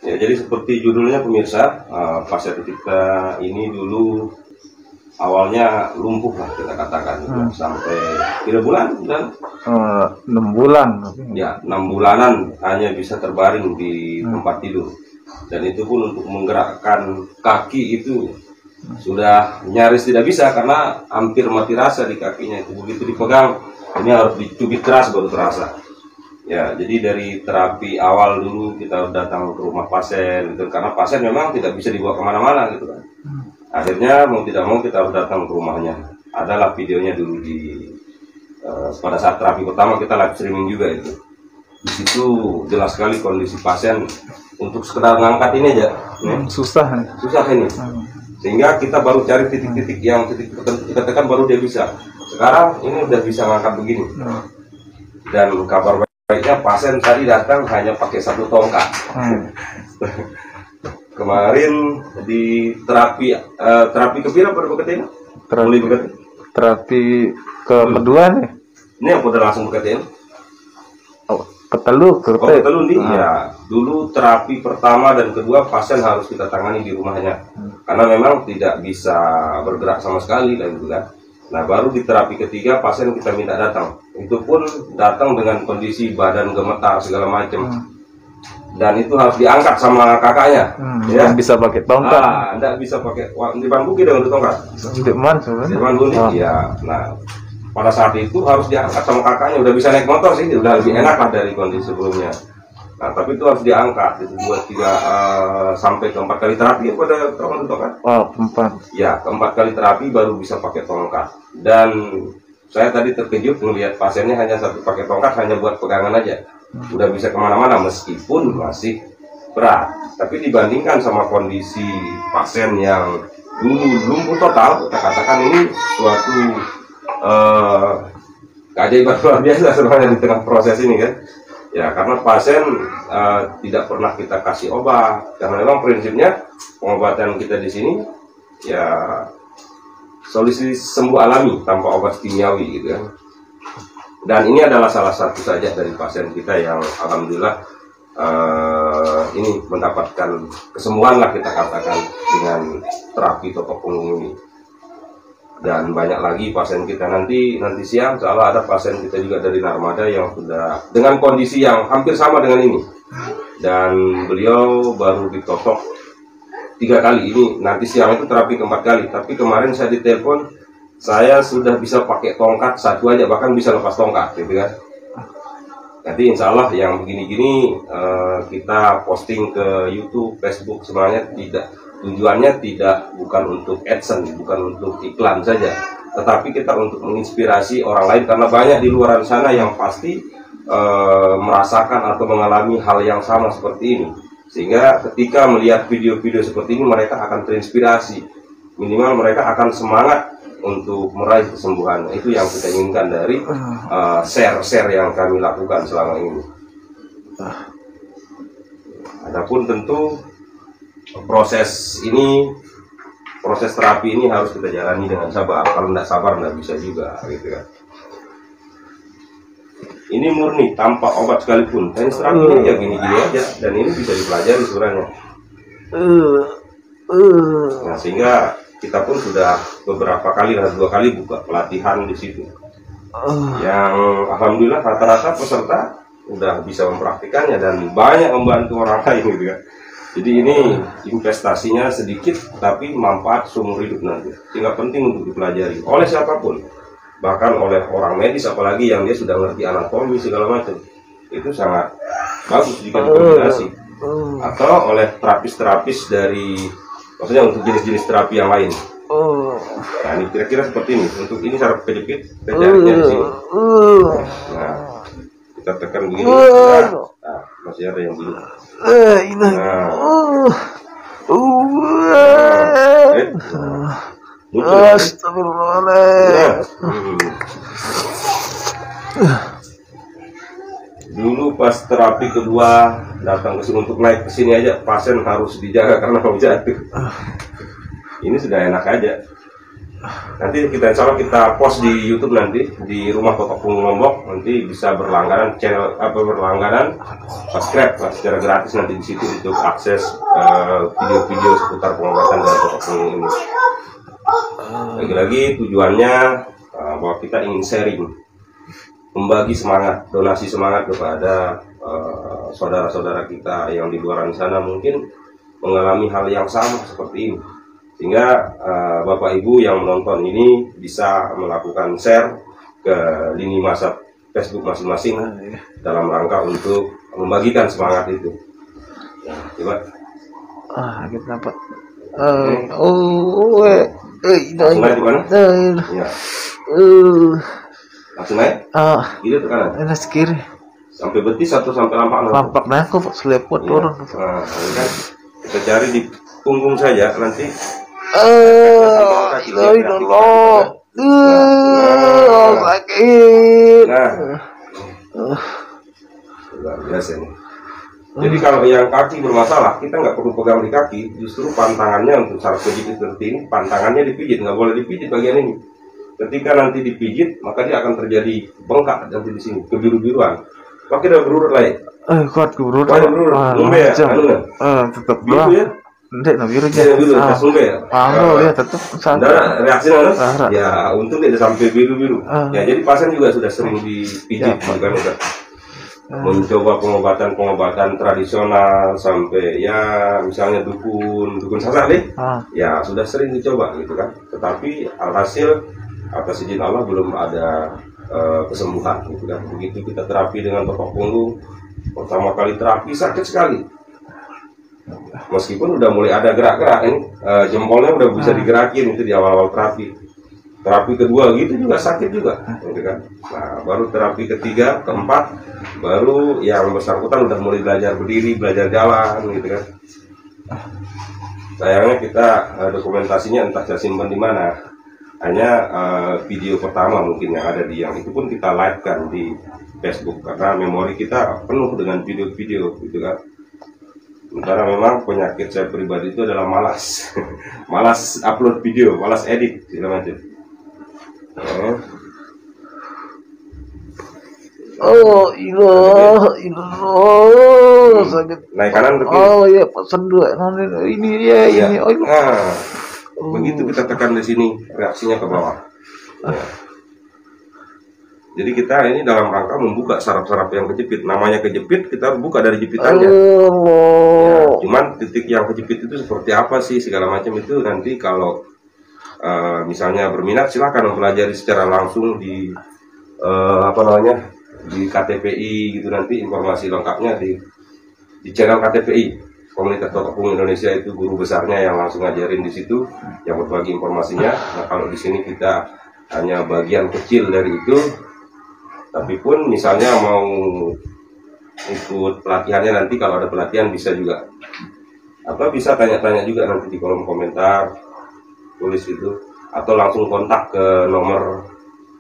Ya, jadi seperti judulnya pemirsa, pasien kita ini dulu awalnya lumpuh lah kita katakan, sampai 3 bulan dan 6 bulan. Ya, 6 bulanan hanya bisa terbaring di tempat tidur. Dan itu pun untuk menggerakkan kaki itu sudah nyaris tidak bisa karena hampir mati rasa di kakinya itu. Begitu dipegang, ini harus dicubit keras baru terasa. Ya, jadi dari terapi awal dulu kita datang ke rumah pasien gitu, karena pasien memang tidak bisa dibawa kemana-mana gitu kan. Akhirnya mau tidak mau kita harus datang ke rumahnya. Adalah videonya dulu di pada saat terapi pertama kita live streaming juga itu. Di situ jelas sekali kondisi pasien untuk sekedar ngangkat ini aja. Susah ini. Sehingga kita baru cari titik-titik yang titik tertentu kita tekan baru dia bisa. Sekarang ini udah bisa ngangkat begini. Dan kabar baiknya pasien tadi datang hanya pakai 1 tongkat. Kemarin di terapi keberapa baru beketin? Terapi kedua nih. Ini yang udah langsung beketin? Ketelu nih. Ya, dulu terapi pertama dan kedua pasien harus kita tangani di rumahnya. Karena memang tidak bisa bergerak sama sekali kan gitu kan. Nah, baru di terapi ketiga pasien kita minta datang. Itu pun datang dengan kondisi badan gemetar segala macam. Dan itu harus diangkat sama kakaknya. Ya, bisa pakai tongkat. Enggak bisa pakai di bambu dengan tongkat. Di bambu ya. Nah, pada saat itu harus diangkat sama kakaknya. Udah bisa naik motor sih, udah lebih enak lah dari kondisi sebelumnya. Nah, tapi itu harus diangkat. Itu 2, 3 sampai ke 4 kali terapi pada tongkat. Oh, 4. Ya, ke 4 kali terapi baru bisa pakai tongkat. Dan saya tadi terkejut melihat pasiennya hanya satu pakai tongkat, hanya buat pegangan aja. Udah bisa kemana-mana meskipun masih berat. Tapi dibandingkan sama kondisi pasien yang dulu lumpuh total, kita katakan ini suatu keajaiban luar biasa sebenarnya di tengah proses ini kan. Ya, karena pasien tidak pernah kita kasih obat, karena memang prinsipnya pengobatan kita di sini ya solusi sembuh alami tanpa obat kimiawi gitu kan. Dan ini adalah salah satu saja dari pasien kita yang alhamdulillah ini mendapatkan kesembuhan lah kita katakan dengan terapi totok punggung ini. Dan banyak lagi pasien kita nanti siang, soalnya ada pasien kita juga dari Narmada yang sudah dengan kondisi yang hampir sama dengan ini. Dan beliau baru ditotok 3 kali, ini nanti siang itu terapi ke 4 kali. Tapi kemarin saya ditelepon, saya sudah bisa pakai tongkat 1 aja, bahkan bisa lepas tongkat gitu kan. Nanti insya Allah yang begini-gini kita posting ke YouTube, Facebook semuanya. Tujuannya bukan untuk AdSense, bukan untuk iklan saja, tetapi kita untuk menginspirasi orang lain, karena banyak di luar sana yang pasti merasakan atau mengalami hal yang sama seperti ini. Sehingga ketika melihat video-video seperti ini mereka akan terinspirasi, minimal mereka akan semangat untuk meraih kesembuhan. Itu yang kita inginkan dari share-share yang kami lakukan selama ini. Adapun tentu proses terapi ini harus kita jalani dengan sabar. Kalau tidak sabar tidak bisa juga gitu kan. Ini murni tanpa obat sekalipun. Teknis terapinya ya gini-gini aja, dan ini bisa dipelajari suratnya. Nah, sehingga kita pun sudah beberapa kali, 2 kali buka pelatihan di situ. Yang alhamdulillah rata-rata peserta udah bisa mempraktikannya dan banyak membantu orang lain gitu kan. Jadi ini investasinya sedikit tapi manfaat seumur hidup nanti. Sehingga penting untuk dipelajari oleh siapapun, bahkan oleh orang medis, apalagi yang dia sudah ngerti anatomi segala macam. Itu sangat bagus jika dikombinasi. Atau oleh terapis-terapis dari, maksudnya untuk jenis-jenis terapi yang lain. Nah, ini kira-kira seperti ini. Untuk ini cara kejepit, jarinya di sini. Nah, kita tekan begini. Nah, masih ada yang begini. Dulu pas terapi kedua datang ke sini, untuk naik ke sini aja pasien harus dijaga karena mau jatuh. Ini sudah enak aja. Nanti kita insya Allah kita post di YouTube nanti di Rumah Totok Punggung Lombok, nanti bisa berlangganan channel berlangganan subscribe secara gratis nanti di situ untuk akses video-video seputar pengobatan dari totok punggung ini. Lagi-lagi tujuannya bahwa kita ingin sharing, membagi semangat, donasi semangat kepada saudara-saudara kita yang di luar sana mungkin mengalami hal yang sama seperti ini, sehingga Bapak Ibu yang menonton ini bisa melakukan share ke lini masa Facebook masing-masing dalam rangka untuk membagikan semangat itu. Nah, coba. Kita apa? Langsung naik di mana? Ya. Langsung naik? Ini ke kanan. Ini kiri. Sampai betis atau sampai lampak? Lampak nah aku selepot turun. Nah, ini kan kita cari di punggung saja nanti. Sakit. Nah, luar biasa nih. Jadi kalau yang kaki bermasalah, kita nggak perlu pegang di kaki, justru pantangannya untuk saraf pijit seperti ini, pantangannya dipijit, nggak boleh dipijit bagian ini. Ketika nanti dipijit, maka dia akan terjadi bengkak nanti di sini, kebiru-biruan. Pakai udah berurut lah ya. Kuat keberurut. Lumbe ya, tetap biru ya. Ndek no biru Ya, biru, lumbe ya. Ya tetap Darah reaksi mana? Ya, untung tidak sampai biru-biru. Ya, jadi pasien juga sudah sering dipijit, bukan udah. Mencoba pengobatan tradisional sampai ya misalnya dukun sasak deh, ya sudah sering dicoba gitu kan. Tetapi alhasil atas izin Allah belum ada kesembuhan gitu kan. Begitu kita terapi dengan totok punggung, pertama kali terapi sakit sekali. Meskipun udah mulai ada gerak-gerak ini, jempolnya udah bisa digerakin itu di awal-awal terapi. Terapi kedua gitu juga sakit juga, gitu kan. Nah, baru terapi ketiga, keempat, baru yang bersangkutan udah mulai belajar berdiri, belajar jalan, gitu kan. Sayangnya kita dokumentasinya entah saya simpan di mana. Hanya video pertama mungkin yang ada di yang itu pun kita live kan di Facebook karena memori kita penuh dengan video-video, gitu kan. Sementara memang penyakit saya pribadi itu adalah malas, malas upload video, malas edit, segala macam. Ilah sakit. Naik kanan ke kiri. Iya pesan dua. Ini ya ini. Begitu kita tekan di sini, reaksinya ke bawah. Ya. Jadi kita ini dalam rangka membuka saraf-saraf yang kejepit. Namanya kejepit, kita buka dari jepitannya. Ya, cuman titik yang kejepit itu seperti apa sih segala macam itu nanti kalau misalnya berminat silahkan mempelajari secara langsung di di KTPI gitu, nanti informasi lengkapnya di channel KTPI Komunitas Totok Punggung Indonesia, itu guru besarnya yang langsung ngajarin di situ yang berbagi informasinya. Nah, kalau di sini kita hanya bagian kecil dari itu, tapi pun misalnya mau ikut pelatihannya nanti kalau ada pelatihan bisa juga bisa tanya-tanya juga nanti di kolom komentar, tulis itu atau langsung kontak ke nomor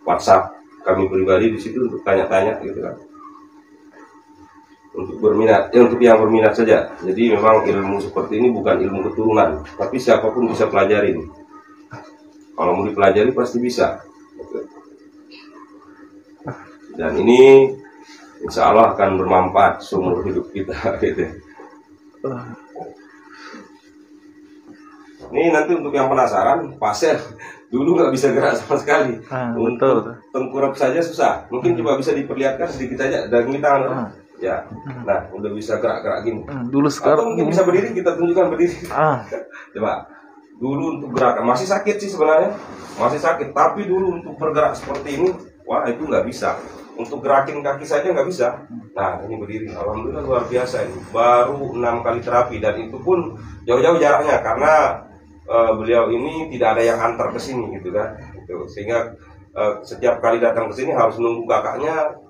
WhatsApp kami pribadi di situ untuk tanya-tanya gitu kan. Untuk berminat, untuk yang berminat saja. Jadi memang ilmu seperti ini bukan ilmu keturunan, tapi siapapun bisa pelajarin. Kalau mau dipelajari pasti bisa. Dan ini insya Allah akan bermanfaat seumur hidup kita gitu. Ini nanti untuk yang penasaran, pasien dulu nggak bisa gerak sama sekali. Untuk tengkurap saja susah. Mungkin coba bisa diperlihatkan sedikit saja dan kita ya. Nah, udah bisa gerak-gerak gini. Dulu sekarang atau mungkin bisa berdiri, kita tunjukkan berdiri. Coba. Dulu untuk gerakan masih sakit sih sebenarnya. Masih sakit, tapi dulu untuk bergerak seperti ini, wah itu nggak bisa. Untuk gerakin kaki saja nggak bisa. Nah, ini berdiri. Alhamdulillah luar biasa ini. Baru 6 kali terapi dan itu pun jauh-jauh jaraknya karena beliau ini tidak ada yang antar ke sini gitu kan. Gitu. Sehingga setiap kali datang ke sini harus nunggu kakaknya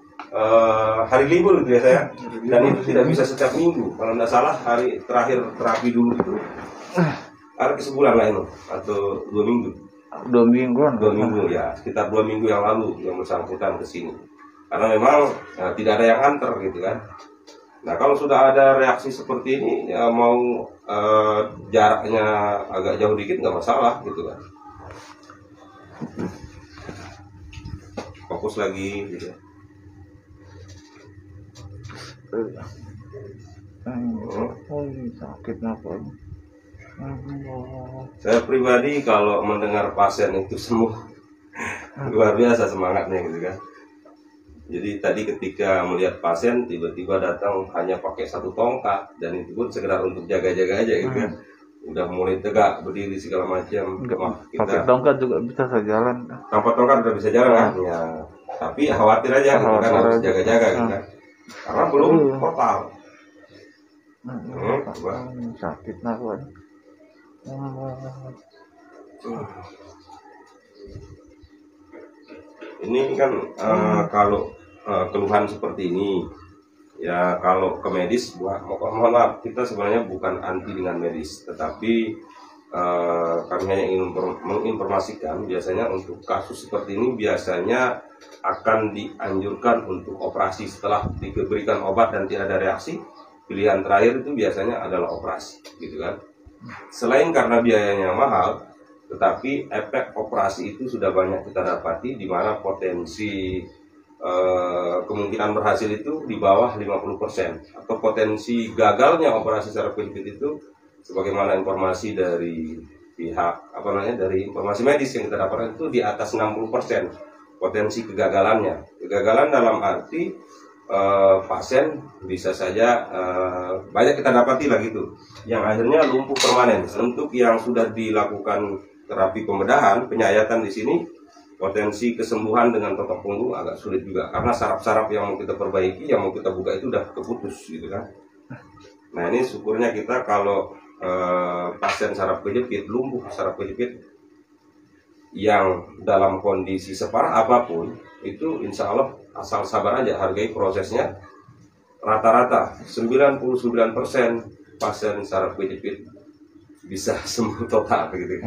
hari libur gitu ya saya. Dan itu tidak bisa setiap minggu. Kalau tidak salah hari terakhir terapi dulu itu ada sebulan lah itu atau 2 minggu. 2 mingguan. 2 minggu ya, sekitar 2 minggu yang lalu yang bersangkutan ke sini. Karena memang tidak ada yang antar gitu kan. Nah kalau sudah ada reaksi seperti ini ya mau jaraknya agak jauh dikit nggak masalah gitu kan. fokus lagi gitu. Oh, sakit apa ini? Saya pribadi kalau mendengar pasien itu sembuh luar biasa semangatnya gitu kan. Jadi tadi ketika melihat pasien tiba-tiba datang hanya pakai satu tongkat dan itu pun sekedar untuk jaga-jaga aja gitu kan. Udah mulai tegak berdiri segala macam. Wah, Pakai kita tongkat juga bisa saya jalan. tanpa tongkat udah bisa jalan kan? Ya. Tapi khawatir aja gitu kan, Khawatir harus aja. jaga-jaga gitu kan. Karena belum total. Sakit apa ini? Ini kan kalau keluhan seperti ini, ya kalau ke medis, mohon maaf, kita sebenarnya bukan anti dengan medis, tetapi kami hanya ingin menginformasikan biasanya untuk kasus seperti ini biasanya akan dianjurkan untuk operasi setelah diberikan obat dan tidak ada reaksi. Pilihan terakhir itu biasanya adalah operasi, gitu kan. Selain karena biayanya mahal, tetapi efek operasi itu sudah banyak kita dapati, di mana potensi kemungkinan berhasil itu di bawah 50%, atau potensi gagalnya operasi saraf kejepit itu, sebagaimana informasi dari pihak dari informasi medis yang kita dapatkan itu di atas 60% potensi kegagalannya. Kegagalan dalam arti pasien bisa saja banyak kita dapati lah gitu, yang akhirnya lumpuh permanen. Untuk yang sudah dilakukan terapi pembedahan, penyayatan di sini, potensi kesembuhan dengan totok punggung agak sulit juga, karena saraf-saraf yang mau kita perbaiki, yang mau kita buka itu udah keputus gitu kan. Nah ini syukurnya kita kalau pasien saraf kejepit, lumpuh saraf kejepit yang dalam kondisi separah apapun, itu insya Allah asal sabar aja, hargai prosesnya. Rata-rata 99% pasien saraf kejepit bisa sembuh total begitu.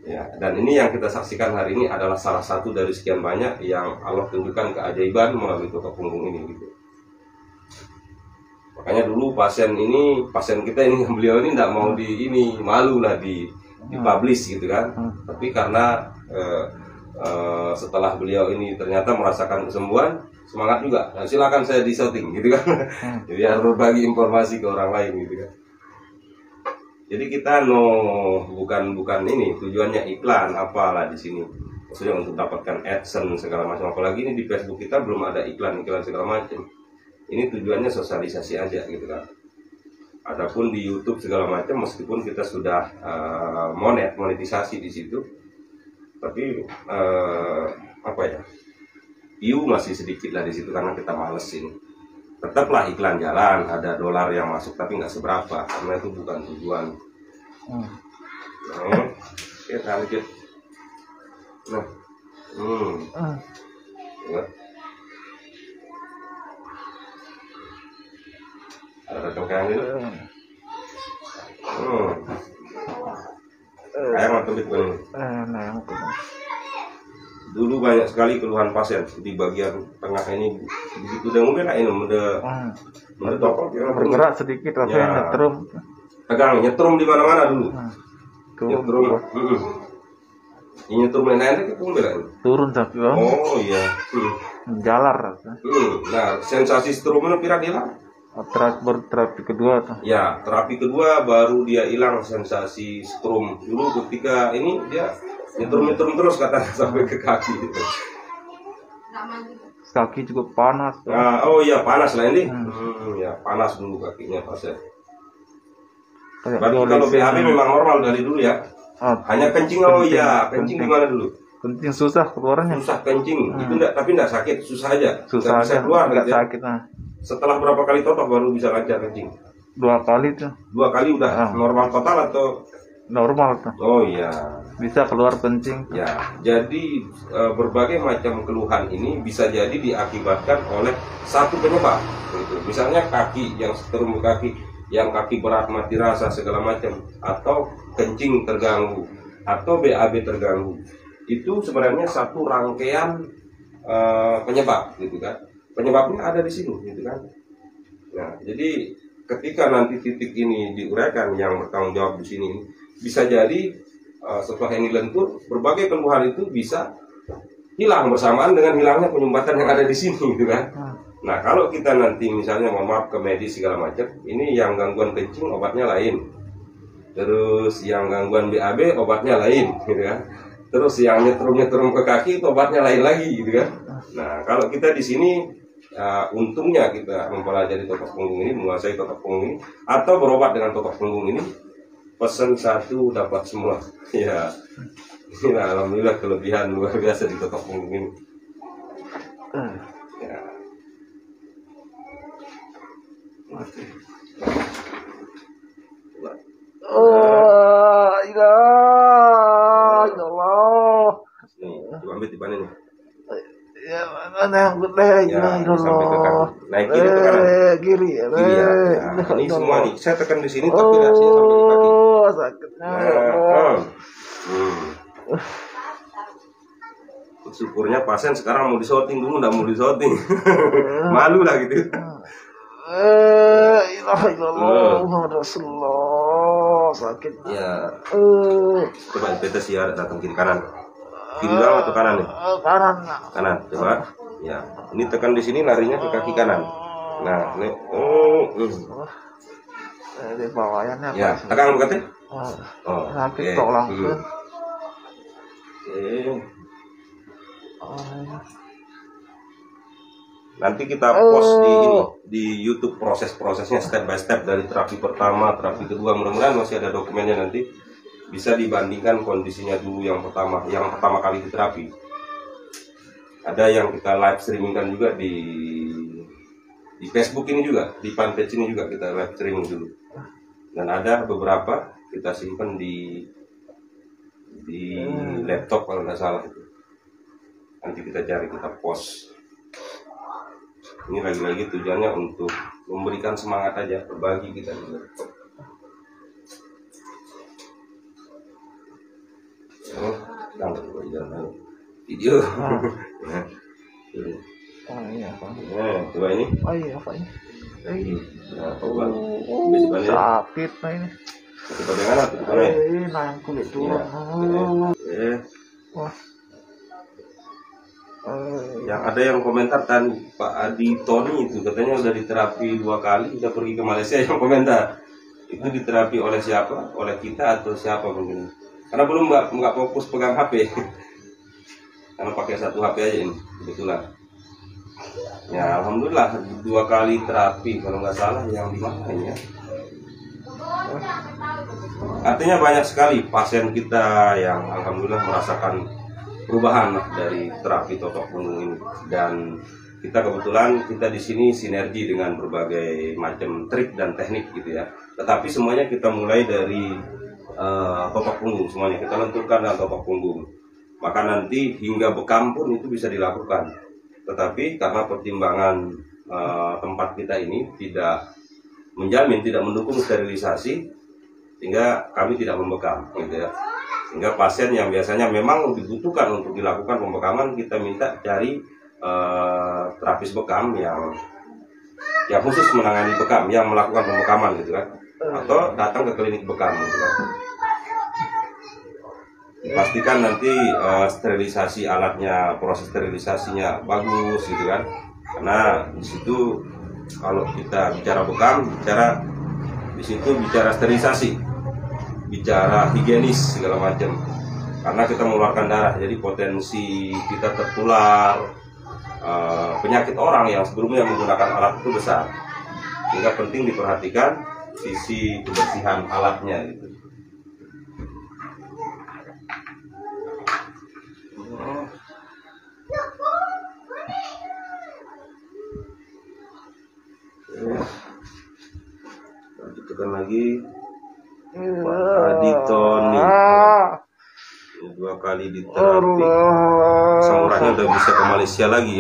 Ya, dan ini yang kita saksikan hari ini adalah salah satu dari sekian banyak yang Allah tunjukkan keajaiban melalui totok punggung ini gitu. Makanya dulu pasien kita ini, beliau ini tidak mau malu lah dipublish gitu kan. Tapi karena setelah beliau ini ternyata merasakan kesembuhan, semangat juga. Nah, silakan saya di shooting gitu kan. Jadi harus berbagi informasi ke orang lain gitu kan. Jadi kita bukan ini tujuannya iklan apalah di sini. Maksudnya untuk dapatkan AdSense segala macam. Apalagi ini di Facebook kita belum ada iklan segala macam. Ini tujuannya sosialisasi aja gitu kan. Adapun di YouTube segala macam, meskipun kita sudah monetisasi di situ, tapi view masih sedikit lah di situ karena kita males ini. Tetaplah iklan jalan, ada dolar yang masuk tapi nggak seberapa, karena itu bukan tujuan. Kita lanjut. Ada tengkang ini. Kayak atau gitu. Dulu banyak sekali keluhan pasien di bagian tengah ini, begitu udah mungkin ini udah tokok bergerak sedikit rasanya nyetrum. Tegang, nyetrum di mana-mana dulu. Nyetrum. Ini nyetrum lain-lain itu pun turun sampai bawah. Oh iya. Menjalar rasanya. Nah, sensasi strumnya pira hilang. Terapi kedua tuh. Ya, terapi kedua baru dia hilang sensasi strum. Dulu ketika ini dia nyetrum terus katanya sampai ke kaki gitu. Kaki juga panas. Nah, oh iya panas lah ini. Ya panas dulu kakinya pasien. Berarti kalau BAB memang normal dari dulu ya. Hanya kencing. Kencing gimana dulu? Kencing susah keluarnya. Susah kencing. Itu tapi enggak sakit, susah aja. Susah bisa keluar enggak gitu. Sakit nah. Setelah berapa kali totok baru bisa lancar kencing? 2 kali tuh. 2 kali udah normal total atau normal tuh? Oh iya. Bisa keluar kencing. Ya, jadi berbagai macam keluhan ini bisa jadi diakibatkan oleh satu penyebab. Gitu. Misalnya kaki yang setrum kaki, yang kaki berat mati rasa segala macam, atau kencing terganggu, atau BAB terganggu. Itu sebenarnya satu rangkaian penyebab, gitu kan? Penyebabnya ada di sini, gitu kan? Nah, jadi ketika nanti titik ini diuraikan yang bertanggung jawab di sini, bisa jadi setelah ini lentur, berbagai keluhan itu bisa hilang bersamaan dengan hilangnya penyumbatan yang ada di sini, gitu kan. Nah, kalau kita nanti misalnya mohon maaf ke medis segala macam, ini yang gangguan kencing obatnya lain, terus yang gangguan BAB obatnya lain, gitu kan. Terus yang nyetrum ke kaki itu obatnya lain lagi, gitu kan. Nah, kalau kita di sini untungnya kita mempelajari totok punggung ini, menguasai totok punggung ini, atau berobat dengan totok punggung ini, pesan satu dapat semua. Ya, ini alhamdulillah kelebihan luar biasa di totok punggung ini. Ya. Oh, ilah, ya Allah. Nih, coba ambil di mana nih? Ya, mana yang gede, Ya, ya sampai ke Allah. kaki. Naik kiri atau kanan? Kiri, Kiri ya. Nah, ini semua nih. Saya tekan di sini tapi hasilnya sampai di kaki. Oh, sakitnya. Ya Allah. Syukurnya pasien sekarang mau disorting, dulu nggak mau disorting. Malu lah gitu. Ilah, Muhammad Rasulullah, sakit. Ya. Coba PT siar datang kiri kanan. Kiri doang atau kanan nih? Kanan. Kanan, coba. Ya. Ini tekan di sini larinya ke kaki kanan. Nah, ini. Di bawahnya. Ya, tekan berarti? Oh, sakit oke. kok langsung. Oke. Nanti kita post di YouTube proses-prosesnya step by step dari terapi pertama, terapi kedua, mudah-mudahan masih ada dokumennya nanti bisa dibandingkan kondisinya dulu yang pertama kali diterapi. Ada yang kita live streamingkan juga di Facebook ini juga, di fanpage ini juga kita live streaming dulu. Dan ada beberapa kita simpan di laptop kalau nggak salah itu. Nanti kita cari, kita post. Ini lagi-lagi tujuannya untuk memberikan semangat aja, berbagi kita juga. Jangan video. Iya, Pak. Coba ini. Oh iya, Pak. Nah, coba. Sakit nah ini. Kita dengan apa? Nah, kulit turun. Wah. Yang ada yang komentar tadi Pak Adi Tony itu katanya udah diterapi 2 kali, udah pergi ke Malaysia. Yang komentar itu diterapi oleh siapa? Oleh kita atau siapa mungkin? Karena belum nggak fokus pegang HP. Karena pakai 1 HP aja ini kebetulan. Ya alhamdulillah 2 kali terapi kalau nggak salah, yang di mana ini ya? Artinya banyak sekali pasien kita yang alhamdulillah merasakan perubahan dari terapi totok punggung ini, dan kita kebetulan di sini sinergi dengan berbagai macam trik dan teknik gitu ya. Tetapi semuanya kita mulai dari totok punggung, semuanya kita lenturkan dengan totok punggung. Maka nanti hingga bekam pun itu bisa dilakukan. Tetapi karena pertimbangan tempat kita ini tidak menjamin, tidak mendukung sterilisasi, sehingga kami tidak membekam gitu ya. Sehingga pasien yang biasanya memang dibutuhkan untuk dilakukan pembekaman, kita minta cari terapis bekam yang khusus menangani bekam, yang melakukan pembekaman gitu kan, atau datang ke klinik bekam gitu kan. Pastikan nanti sterilisasi alatnya, proses sterilisasinya bagus gitu kan, karena di situ kalau kita bicara bekam, di situ bicara sterilisasi, bicara higienis segala macam, karena kita mengeluarkan darah, jadi potensi kita tertular penyakit orang yang sebelumnya menggunakan alat itu besar, sehingga penting diperhatikan sisi kebersihan alatnya gitu. Tekan lagi. Pak Adi Tony 2 kali diterapi, semuanya udah bisa ke Malaysia lagi.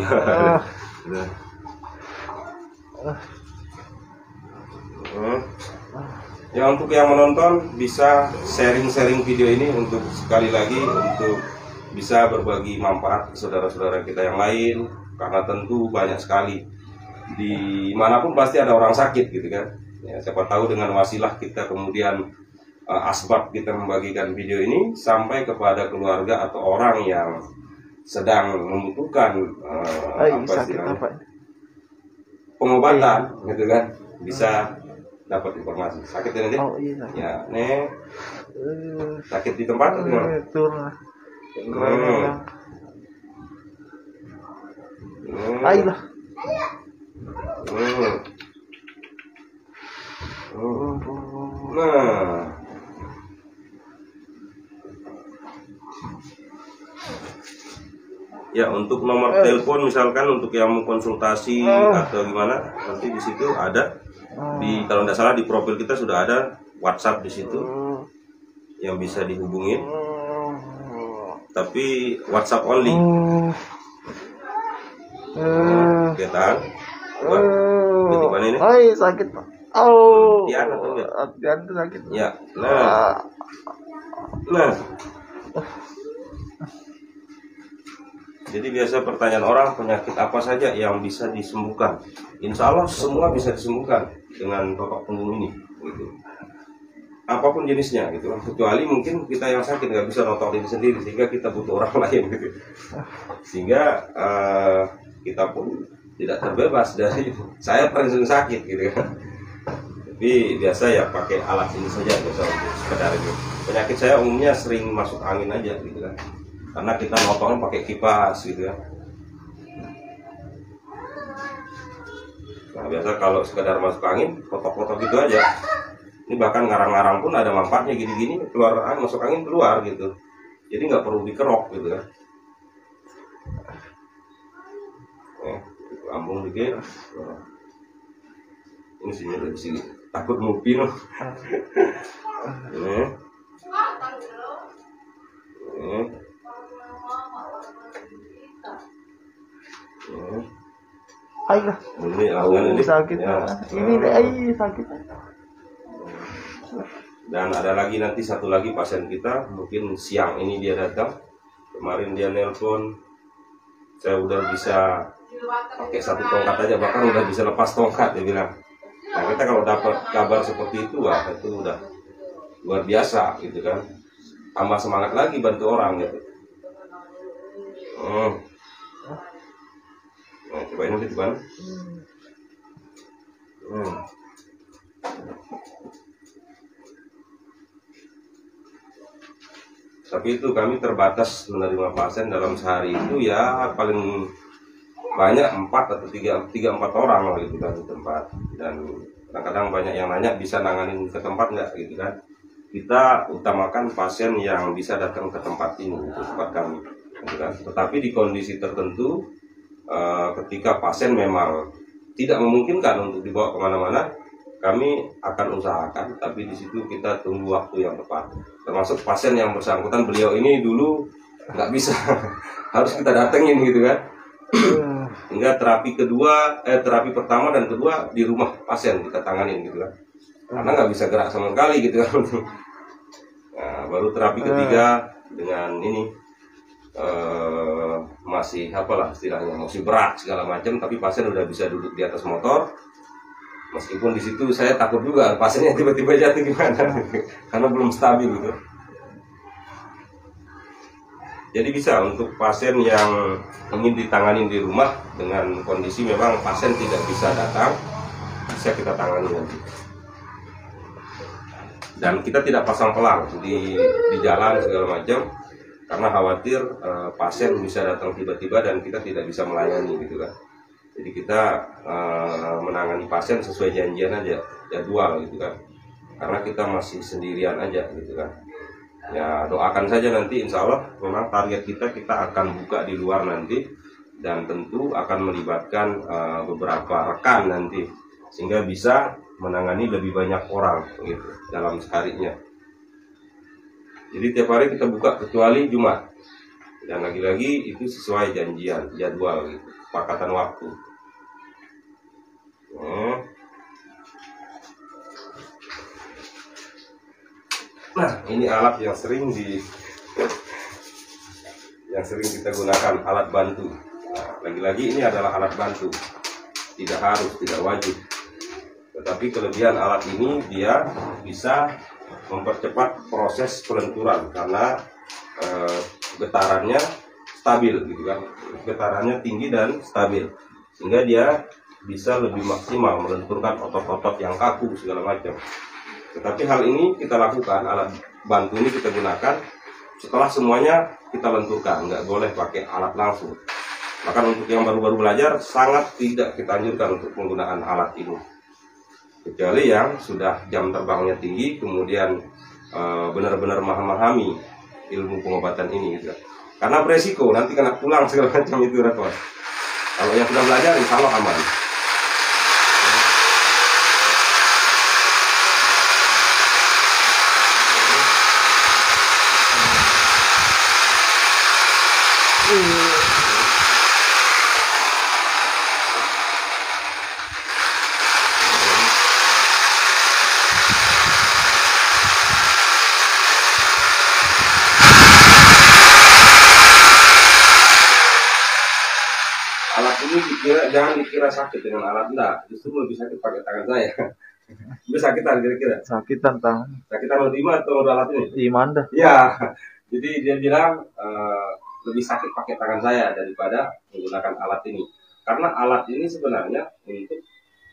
Ya, untuk yang menonton bisa sharing video ini untuk sekali lagi untuk bisa berbagi manfaat ke saudara-saudara kita yang lain, karena tentu banyak sekali dimanapun pasti ada orang sakit gitu kan ya. Siapa tahu dengan wasilah kita kemudian asbab kita membagikan video ini sampai kepada keluarga atau orang yang sedang membutuhkan pengobatan, gitu kan, bisa dapat informasi. Sakit ini? Oh iya. Ya, nih sakit di tempat atau gimana? Ayolah. Nah, ya untuk nomor telepon misalkan untuk yang mau konsultasi atau gimana, nanti di situ ada di, kalau tidak salah di profil kita sudah ada WhatsApp di situ yang bisa dihubungin, tapi WhatsApp only. Kita di mana ini? Hai, sakit Pak. Oh, Tian atau enggak? Tian itu sakit. Ya, nah. Jadi biasa pertanyaan orang, penyakit apa saja yang bisa disembuhkan? Insya Allah semua bisa disembuhkan dengan totok punggung ini, gitu. Apapun jenisnya, gitu. Kecuali mungkin kita yang sakit nggak bisa notok diri sendiri, sehingga kita butuh orang lain, gitu. Sehingga kita pun tidak terbebas dari saya paling sering sakit, gitu kan. Tapi biasa ya pakai alat ini saja, biasa untuk sekedar itu. Penyakit saya umumnya sering masuk angin aja, gitu kan. Karena kita notoknya pakai kipas, gitu ya. Nah biasa kalau sekedar masuk angin, foto-foto gitu aja. Ini bahkan ngarang-ngarang pun ada manfaatnya, gini-gini keluar angin, masuk angin keluar gitu. Jadi nggak perlu dikerok gitu kan. Lambung dikit. Ini sini dari sini. Takut ngupi loh. Ini. Ayolah. Ini lawan ini sakit. Ya. Ini deh, sakit. Dan ada lagi nanti satu lagi pasien kita, mungkin siang ini dia datang. Kemarin dia nelpon, saya udah bisa pakai satu tongkat aja, bahkan udah bisa lepas tongkat, dia bilang. Nah kita kalau dapat kabar seperti itu, wah itu udah luar biasa gitu kan. Tambah semangat lagi bantu orang gitu. Nah, coba ini di mana? Tapi itu kami terbatas menerima pasien dalam sehari itu ya paling banyak 4 atau 3-4 orang lah gitu kan di tempat. Dan kadang-kadang banyak yang nanya bisa nanganin ke tempat nggak gitu kan. Kita utamakan pasien yang bisa datang ke tempat ini, ke tempat kami gitu kan. Tetapi di kondisi tertentu ketika pasien memang tidak memungkinkan untuk dibawa kemana-mana, kami akan usahakan, tapi di situ kita tunggu waktu yang tepat. Termasuk pasien yang bersangkutan, beliau ini dulu nggak bisa, harus kita datengin gitu kan. Hingga terapi pertama dan kedua di rumah pasien kita tanganin gitu kan. Karena nggak bisa gerak sama sekali gitu kan. Nah, baru terapi ketiga dengan ini masih apalah istilahnya, masih berat segala macam, tapi pasien udah bisa duduk di atas motor. Meskipun di situ saya takut juga pasiennya tiba-tiba jatuh gimana, karena belum stabil gitu. Jadi bisa untuk pasien yang ingin ditangani di rumah dengan kondisi memang pasien tidak bisa datang, bisa kita tangani nanti. Dan kita tidak pasang pelang di jalan segala macam, karena khawatir pasien bisa datang tiba-tiba dan kita tidak bisa melayani gitu kan. Jadi kita menangani pasien sesuai janjian aja, jadwal gitu kan. Karena kita masih sendirian aja gitu kan. Ya doakan saja nanti, insya Allah memang target kita akan buka di luar nanti, dan tentu akan melibatkan beberapa rekan nanti, sehingga bisa menangani lebih banyak orang gitu dalam seharinya. Jadi tiap hari kita buka kecuali Jumat, dan lagi-lagi itu sesuai janjian, jadwal gitu, sepakatan waktu. Nah, ini alat yang sering kita gunakan, alat bantu. Nah, lagi-lagi ini adalah alat bantu, tidak harus, tidak wajib. Tetapi kelebihan alat ini dia bisa mempercepat proses pelenturan karena getarannya stabil gitu kan, getarannya tinggi dan stabil, sehingga dia bisa lebih maksimal melenturkan otot-otot yang kaku segala macam. Tetapi hal ini kita lakukan, alat bantu ini kita gunakan setelah semuanya kita lenturkan, nggak boleh pakai alat langsung. Bahkan untuk yang baru-baru belajar sangat tidak kita anjurkan untuk penggunaan alat ini, kecuali yang sudah jam terbangnya tinggi, kemudian benar-benar memahami ilmu pengobatan ini gitu. Karena beresiko nanti kena pulang segala macam itu repot. Kalau yang sudah belajar insya Allah aman. Alat ini jangan dikira sakit dengan alat, enggak, justru lebih sakit pakai tangan saya. Itu sakitan kira-kira? Sakitan tangan. Sakitan lima atau alat ini? Di mana? Ya, jadi dia bilang lebih sakit pakai tangan saya daripada menggunakan alat ini. Karena alat ini sebenarnya untuk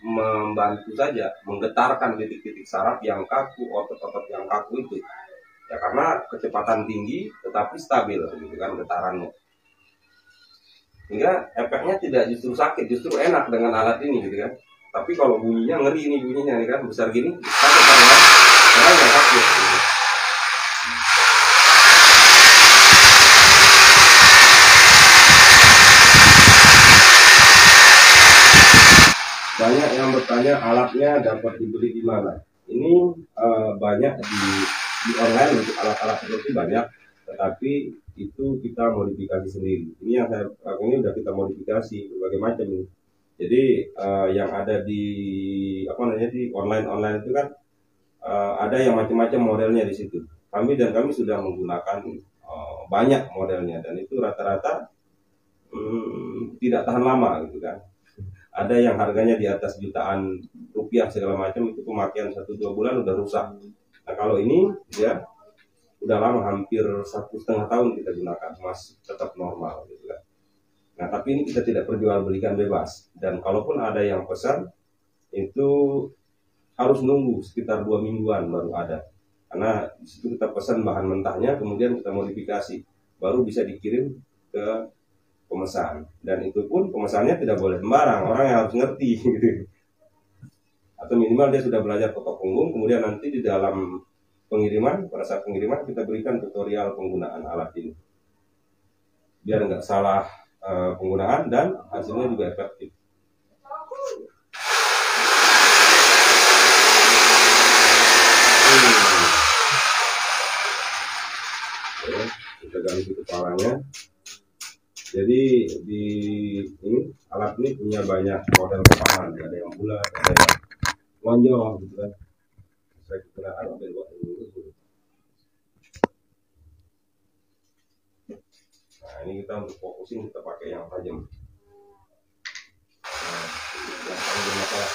membantu saja, menggetarkan titik-titik saraf yang kaku, otot-otot yang kaku itu. Ya karena kecepatan tinggi tetapi stabil, gitu kan getarannya. Hingga efeknya tidak justru sakit, justru enak dengan alat ini gitu kan. Tapi kalau bunyinya ngeri, ini bunyinya nih kan besar gini, sakit karena nggak sakit. Gitu. Banyak yang bertanya alatnya dapat dibeli di mana. Ini banyak di online untuk alat-alat seperti banyak, tetapi itu kita modifikasi sendiri. Ini yang saya ini udah kita modifikasi berbagai macam ini. Jadi yang ada di di online itu kan ada yang macam-macam modelnya di situ. Kami sudah menggunakan banyak modelnya dan itu rata-rata tidak tahan lama gitu kan. Ada yang harganya di atas jutaan rupiah segala macam, itu pemakaian 1-2 bulan udah rusak. Nah kalau ini ya udah lama, hampir 1,5 tahun kita gunakan, masih tetap normal gitu kan. Nah tapi ini kita tidak perjualbelikan bebas, dan kalaupun ada yang pesan itu harus nunggu sekitar 2 mingguan baru ada, karena disitu kita pesan bahan mentahnya, kemudian kita modifikasi, baru bisa dikirim ke pemesan. Dan itu pun pemesannya tidak boleh sembarang, orang yang harus ngerti gitu. Atau minimal dia sudah belajar kotak punggung, kemudian nanti di dalam pengiriman, pada saat pengiriman kita berikan tutorial penggunaan alat ini, biar nggak salah penggunaan dan hasilnya juga efektif. Oke, kita ganti kepalanya. Jadi di ini alat ini punya banyak model kepala, ada yang bulat, ada yang lonjong gitu kan. Saya gunakan belok ini. Nah ini kita untuk fokusin kita pakai yang tajam. Nah, yang paling bermasalah.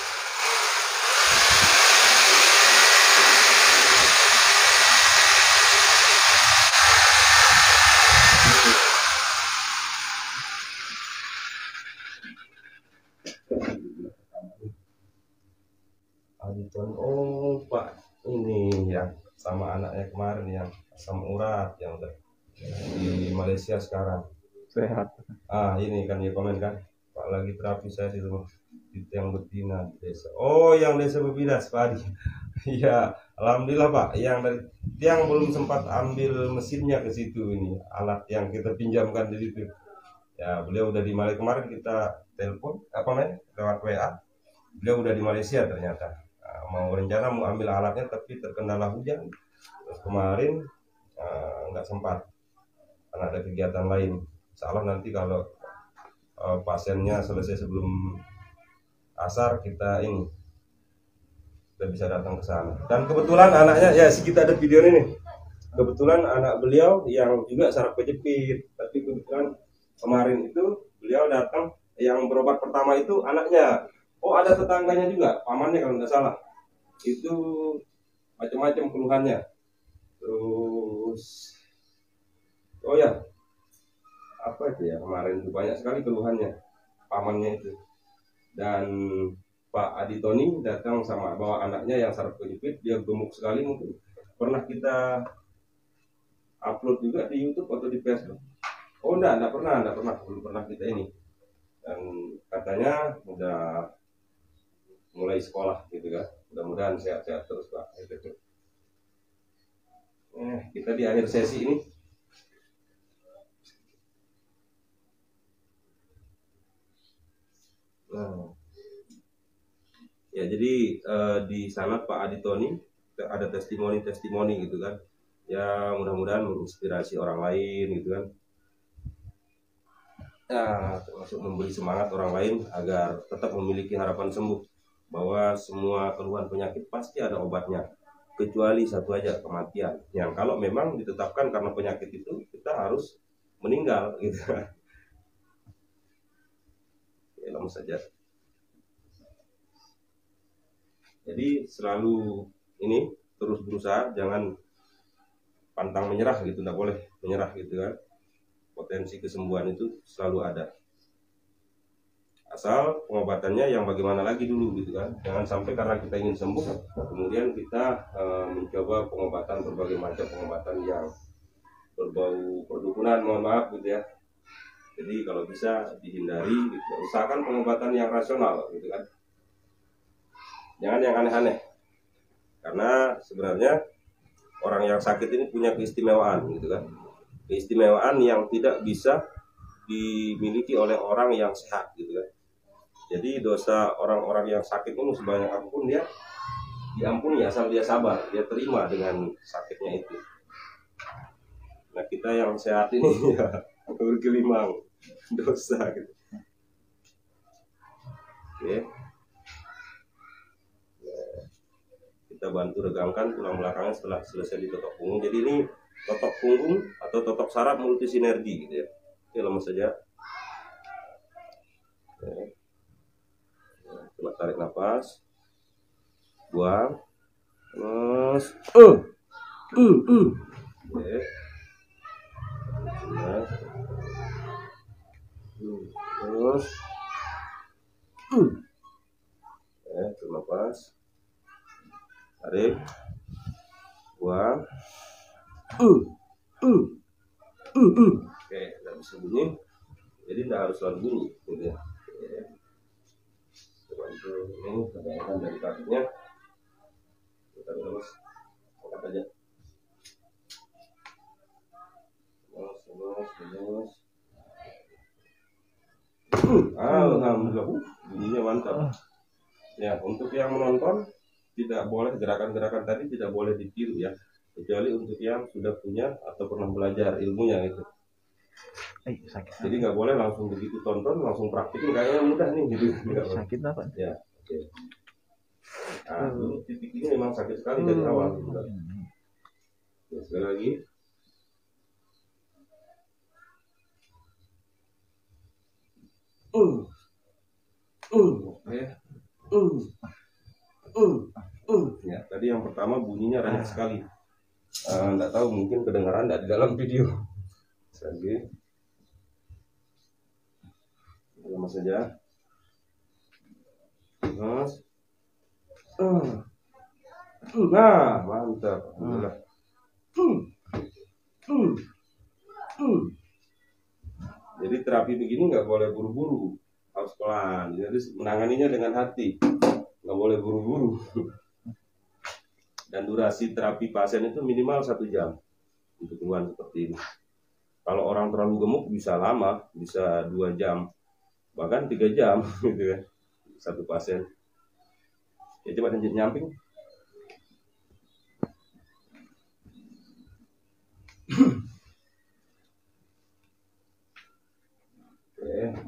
Oh Pak, ini ya sama anaknya kemarin yang asam urat yang udah di Malaysia sekarang Sehat. Ini kan dia komen kan, Pak lagi terapi saya di rumah yang betina di desa. Oh yang desa Bebidas Pak Adi. Iya alhamdulillah Pak, yang belum sempat ambil mesinnya ke situ, ini alat yang kita pinjamkan di situ. Ya beliau udah di Malaysia, kemarin kita telepon lewat WA, beliau udah di Malaysia ternyata. Mau rencana mau ambil alatnya tapi terkendala hujan, terus kemarin nggak sempat karena ada kegiatan lain. Salah nanti kalau pasiennya selesai sebelum asar kita bisa datang ke sana. Dan kebetulan anaknya ya kita ada video ini. Kebetulan anak beliau yang juga saraf kejepit, tapi kebetulan kemarin itu beliau datang yang berobat pertama itu anaknya Oh, ada tetangganya juga, pamannya kalau nggak salah. Itu macam-macam keluhannya. Terus, oh ya, apa itu ya kemarin itu banyak sekali keluhannya pamannya itu. Dan Pak Adi Toni datang sama bawa anaknya yang saraf kejepit, dia gemuk sekali, mungkin pernah kita upload juga di YouTube atau di Facebook. Oh enggak pernah, belum pernah kita ini. Dan katanya udah mulai sekolah gitu kan. Mudah-mudahan sehat-sehat terus Pak. Kita di akhir sesi ini. Nah. Ya jadi di sana Pak Adi Toni ada testimoni gitu kan. Ya mudah-mudahan menginspirasi orang lain gitu kan. Ya, termasuk memberi semangat orang lain agar tetap memiliki harapan sembuh, bahwa semua keluhan penyakit pasti ada obatnya, kecuali satu aja, kematian, yang kalau memang ditetapkan karena penyakit itu kita harus meninggal gitu. Ya, lama saja. Jadi selalu ini terus berusaha, jangan pantang menyerah gitu, tidak boleh menyerah gitu kan. Potensi kesembuhan itu selalu ada, asal pengobatannya yang bagaimana lagi dulu gitu kan. Jangan sampai karena kita ingin sembuh kemudian kita mencoba pengobatan, berbagai macam pengobatan yang berbau perdukunan, mohon maaf gitu ya. Jadi kalau bisa dihindari gitu. Usahakan pengobatan yang rasional gitu kan, jangan yang aneh-aneh, karena sebenarnya orang yang sakit ini punya keistimewaan gitu kan, keistimewaan yang tidak bisa dimiliki oleh orang yang sehat gitu kan. Jadi dosa orang-orang yang sakit ini sebanyak apapun dia diampuni asal dia sabar, dia terima dengan sakitnya itu. Nah kita yang sehat ini ya bergelimang dosa gitu. Oke. Nah, kita bantu regangkan tulang belakangnya setelah selesai ditotok punggung. Jadi ini totok punggung atau totok saraf multi sinergi gitu ya. Oke, lemas saja. Oke. Nah, coba tarik nafas, buang, terus oke. Nah. Terus nafas, tarik, buang. Oke, nggak bisa bunyi, jadi nggak harus selalu bunyi gitu ya. Coba itu ini kebanyakan dari kakinya, kita terus angkat aja, terus. Alhamdulillah, bunyinya mantap. Ya, untuk yang menonton tidak boleh, gerakan-gerakan tadi tidak boleh ditiru ya, kecuali untuk yang sudah punya atau pernah belajar ilmunya gitu. Sakit. Jadi nggak boleh langsung begitu tonton langsung praktikin kayaknya mudah nih gitu. Sakit apa? Ya, oke. Nah, dulu titik ini memang sakit sekali dari awal. Gitu. Ya, sekali lagi. Oke. Ya, tadi yang pertama bunyinya banyak sekali. Nggak tahu, mungkin kedengaran nggak di dalam video. Lagi. Lama saja. Mas. Nah, mantap. Alhamdulillah. Jadi terapi begini nggak boleh buru-buru, harus pelan. Jadi menanganinya dengan hati, nggak boleh buru-buru. Dan durasi terapi pasien itu minimal 1 jam untuk keluhan seperti ini. Kalau orang terlalu gemuk bisa lama, bisa 2 jam, bahkan 3 jam gitu ya, satu pasien. Ya coba nyamping.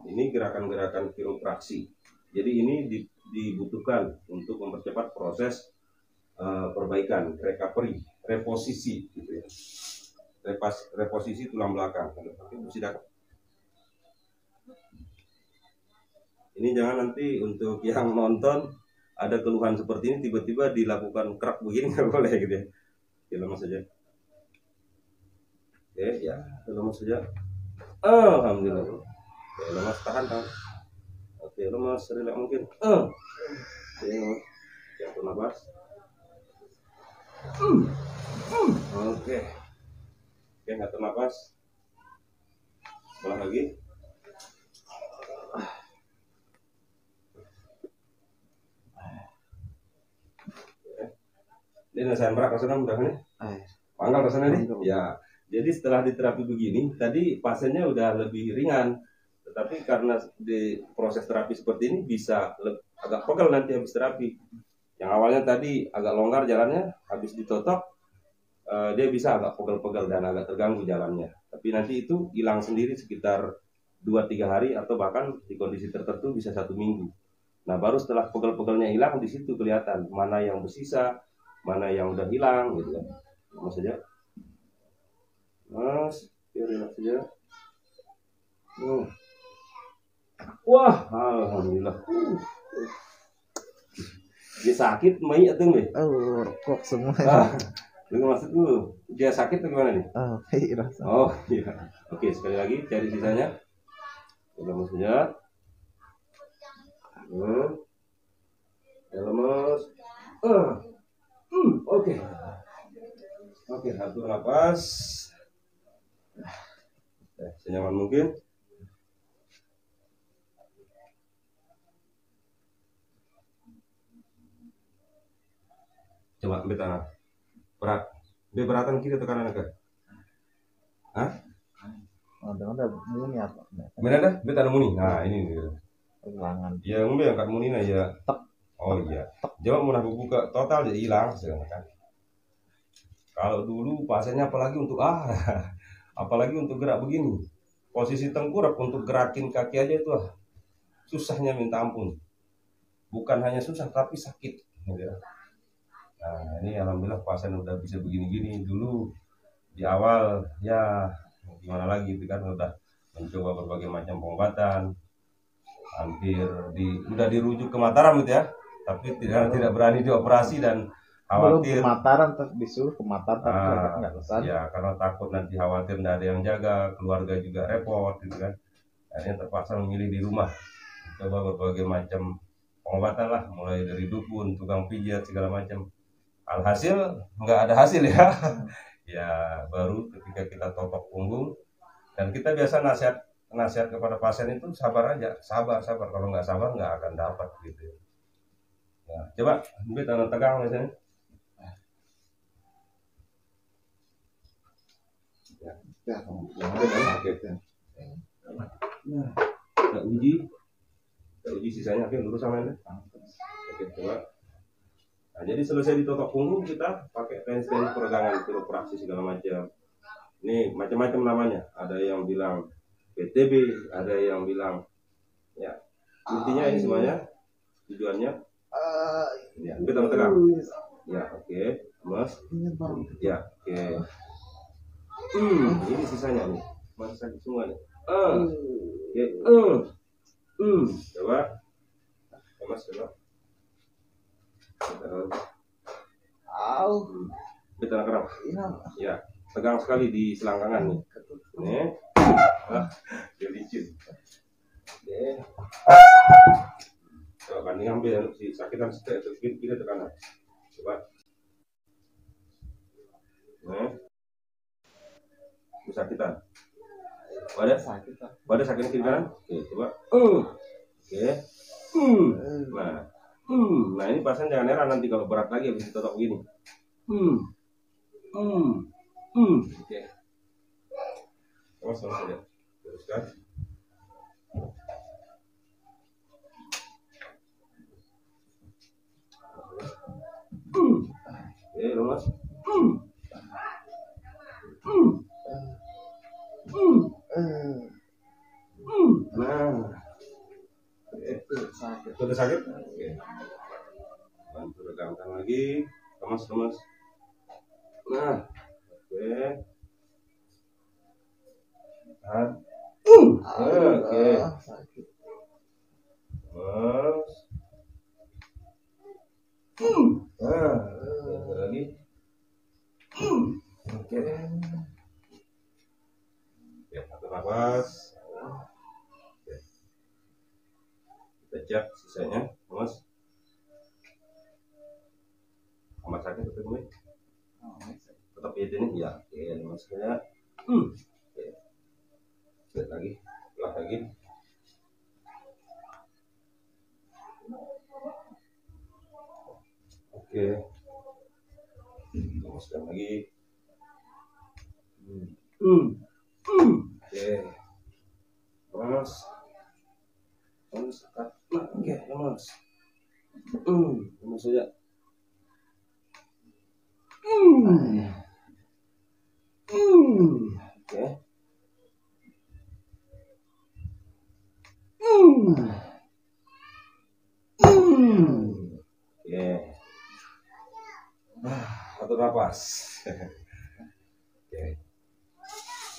Ini gerakan-gerakan kiropraksi. Jadi ini dibutuhkan untuk mempercepat proses perbaikan, recovery, reposisi gitu ya. Reposisi tulang belakang. Ini jangan nanti untuk yang nonton ada keluhan seperti ini tiba-tiba dilakukan kerak begini, nggak boleh gitu ya. Oke, lemas saja. Oke, ya, lemas saja. Alhamdulillah. Oke, lemas, tahan. Oke, lemas, relax mungkin. Oke, lemas. Ya, nafas. Oke. Oke, ngatur nafas. Ulang lagi. Ini saya merak rasanya mudah nih. Panggal rasanya nih. Ya. Jadi setelah diterapi begini, tadi pasiennya udah lebih ringan. Tetapi karena di proses terapi seperti ini bisa agak pegel nanti habis terapi. Yang awalnya tadi agak longgar jalannya, habis ditotok dia bisa agak pegel-pegel dan agak terganggu jalannya. Tapi nanti itu hilang sendiri sekitar 2-3 hari atau bahkan di kondisi tertentu bisa 1 minggu. Nah, baru setelah pegel-pegelnya hilang, di situ kelihatan mana yang bersisa, mana yang udah hilang gitu kan. Mas saja. Mas, relax saja. Wah, alhamdulillah. Dia sakit, Mei atau enggak? Kok semua. Lu maksudku, dia sakit atau gimana nih? Iya. Oh, iya. Oke, sekali lagi cari sisanya. Lemas saja. Lemas. Oke. Oke, atur nafas. Senyaman mungkin. Coba ambil tangan. Berat. Dia beratan kiri atau kanan agak? Hah? Ada muni apa? Mana dah? Dia tanam muni. Nah, ini nih. Kehilangan. Ya, ngombe angkat muni nah ya. Oh iya. Coba mau buka total jadi hilang sekarang kan. Kalau dulu pasiennya apalagi untuk apalagi untuk gerak begini. Posisi tengkurap untuk gerakin kaki aja itu susahnya minta ampun. Bukan hanya susah tapi sakit. Nah, ini alhamdulillah pasien udah bisa begini-gini. Dulu di awal ya gimana lagi itu kan udah mencoba berbagai macam pengobatan. Udah dirujuk ke Mataram gitu ya. Tapi tidak berani dioperasi dan khawatir. Belum ke Mataram, disuruh ke Mataram nggak kesan. Ya, karena takut nanti khawatir nggak ada yang jaga, keluarga juga repot gitu kan. Akhirnya terpaksa memilih di rumah. Coba berbagai macam pengobatan lah, mulai dari dukun, tukang pijat segala macam. Alhasil nggak ada hasil ya. Ya baru ketika kita totok punggung dan kita biasa nasihat kepada pasien itu sabar aja, sabar. Kalau nggak sabar nggak akan dapat gitu. Nah, coba ambil tangan tegang misalnya. Ya, nah, kita uji sisanya. Oke, lurus sama ini. Oke, coba. Nah, jadi selesai ditotok punggung kita pakai teknik peregangan, kiropraktik segala macam. Ini macam-macam namanya. Ada yang bilang PTB, ada yang bilang ya intinya ini semuanya tujuannya. Ya, kita tegang. Ya, oke, mas. Ya, oke. Ini sisanya nih, masih sakit semua nih. Oke, coba, mas coba. Kita kerap. Ya, tegang sekali di selangkangan nih. Nih, dia licin. Coba banding ambil si sakitan sedikit kiri tekanan. Coba. Kesakitan. Wadah sakit kiri kanan. Oke, coba. Oke. Nah ini pasien jangan heran nanti kalau berat lagi habis ditotok begini. Oke. Awas saja. Teruskan. Oke, lemas. Nah, sudah sakit? Oke. Bantu regangkan lagi, lemas. Nah, oke. Oke. Mas. Nah, lagi. Oke. Ya, satu nafas. Oke. Kita cek sisanya, Mas. Amat sakit tetap gue. Tetap ini ya. Oke, maksudnya. Oke. Lihat lagi. Lihat lagi. Oke. Teruskan lagi. Oke. Mas. Mas. Oke, Mas. Mas saja. Oke. Oke. Satu nafas. Oke.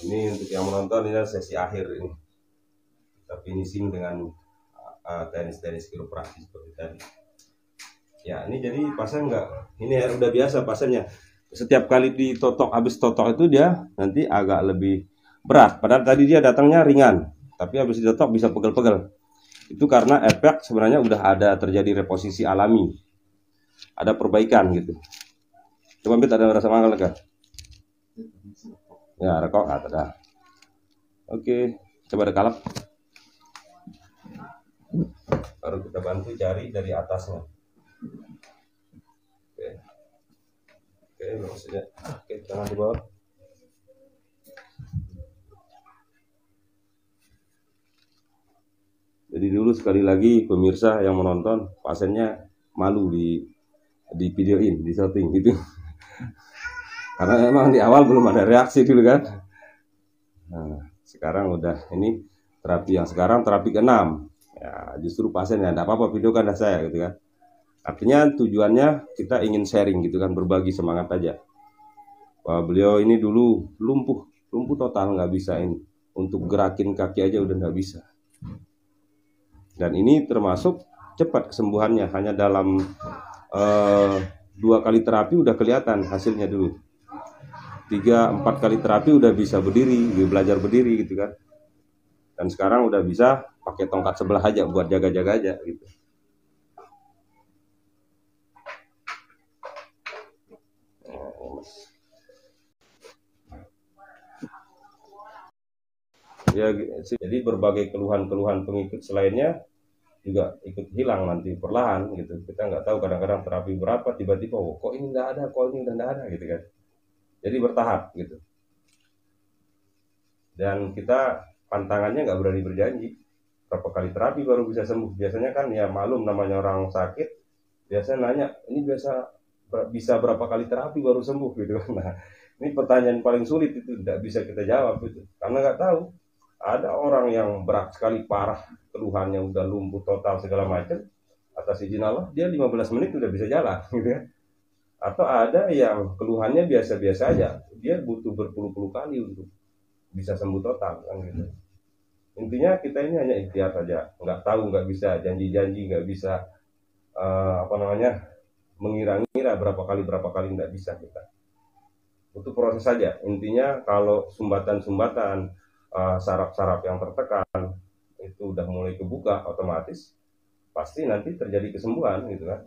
Ini untuk yang menonton, ini sesi akhir ini. Kita finishing dengan tenis kiropraktis seperti tadi. Ya, ini jadi pasien ini udah biasa pasiennya. Setiap kali ditotok, habis totok itu dia nanti agak lebih berat. Padahal tadi dia datangnya ringan, tapi habis ditotok bisa pegel-pegel. Itu karena efek sebenarnya udah ada terjadi reposisi alami, ada perbaikan gitu. Coba Bit, ada rasa manggal kan? Ya, rekok ada. Oke, coba dekalap. Baru kita bantu cari dari atasnya. Oke, maksudnya. Oke, tangan di bawah. Jadi dulu sekali lagi pemirsa yang menonton, pasiennya malu di videoin, di shooting gitu. Karena emang di awal belum ada reaksi dulu kan. Nah, sekarang udah ini terapi yang sekarang terapi ke-6. Ya, justru pasiennya enggak apa-apa videokan dah saya gitu kan. Artinya tujuannya kita ingin sharing gitu kan, berbagi semangat aja. Wah, beliau ini dulu lumpuh total, nggak bisa ini. Untuk gerakin kaki aja udah nggak bisa. Dan ini termasuk cepat kesembuhannya, hanya dalam 2 kali terapi udah kelihatan hasilnya dulu. 3-4 kali terapi udah bisa berdiri, belajar berdiri gitu kan. Dan sekarang udah bisa pakai tongkat sebelah aja buat jaga-jaga aja gitu. Ya, jadi berbagai keluhan-keluhan pengikut selainnya juga ikut hilang nanti perlahan gitu. Kita nggak tahu, kadang-kadang terapi berapa tiba-tiba kok ini nggak ada, kok ini udah nggak ada gitu kan. Jadi bertahap gitu. Dan kita pantangannya nggak berani berjanji berapa kali terapi baru bisa sembuh. Biasanya kan ya malum, namanya orang sakit biasanya nanya ini bisa berapa kali terapi baru sembuh gitu. Nah, ini pertanyaan paling sulit itu, tidak bisa kita jawab itu karena nggak tahu. Ada orang yang berat sekali, parah keluhannya, udah lumpuh total segala macam, atas izin Allah dia 15 menit udah bisa jalan gitu ya. Atau ada yang keluhannya biasa-biasa aja, dia butuh berpuluh-puluh kali untuk bisa sembuh total kan gitu. Intinya kita ini hanya ikhtiar saja, nggak tahu, nggak bisa janji-janji, nggak bisa mengira-ngira berapa kali nggak bisa kita. Butuh proses saja. Intinya kalau sumbatan-sumbatan, saraf-saraf yang tertekan itu udah mulai kebuka, otomatis pasti nanti terjadi kesembuhan gitu kan.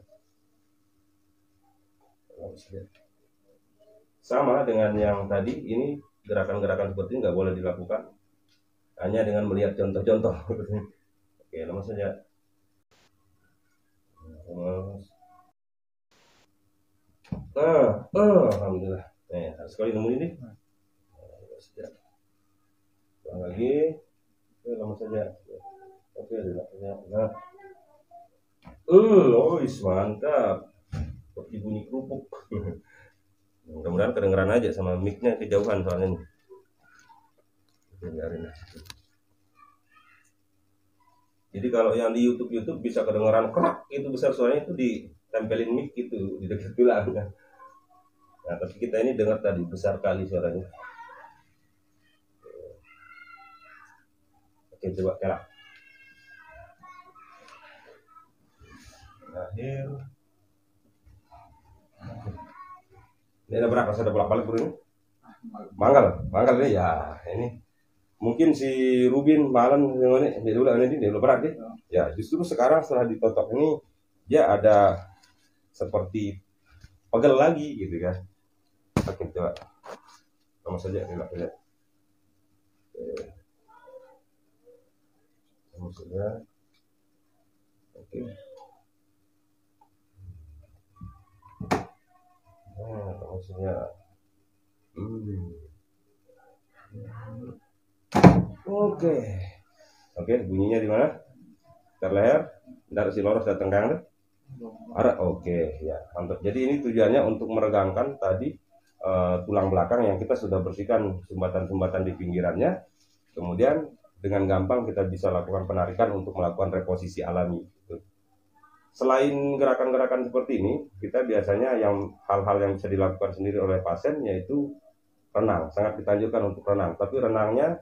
Sama dengan yang tadi, ini gerakan-gerakan seperti ini nggak boleh dilakukan hanya dengan melihat contoh-contoh. Oke, lemas saja. Alhamdulillah. Harus sekali nemu ini. Lagi, lama saja. Oke, nah, mantap. Seperti bunyi kerupuk. Mudah-mudahan kedengeran aja, sama mic-nya kejauhan soalnya nih. Biarin. Jadi kalau yang di YouTube bisa kedengeran kerak itu besar suaranya, itu ditempelin mic gitu di dekat tulang. Nah, tapi kita ini dengar tadi besar kali suaranya. Oke, coba kelak. Terakhir. Ini ada berapa? Saya ada bolak-balik bro ini. Manggal ini ya. Ini mungkin si Rubin malam ini dia udah berat deh. Ya justru sekarang setelah ditotok ini dia ada seperti pegel lagi gitu kan. Oke, coba sama saja relax saja. Sama saja. Oke. Nah, sama saja. Oke, bunyinya di mana? Terleher, dari si loros datang kan? Ada, oke, ya, mantap. Jadi ini tujuannya untuk meregangkan tadi tulang belakang yang kita sudah bersihkan sumbatan-sumbatan di pinggirannya. Kemudian dengan gampang kita bisa lakukan penarikan untuk melakukan reposisi alami. Selain gerakan-gerakan seperti ini, kita biasanya hal-hal yang bisa dilakukan sendiri oleh pasien yaitu renang. Sangat ditanjurkan untuk renang. Tapi renangnya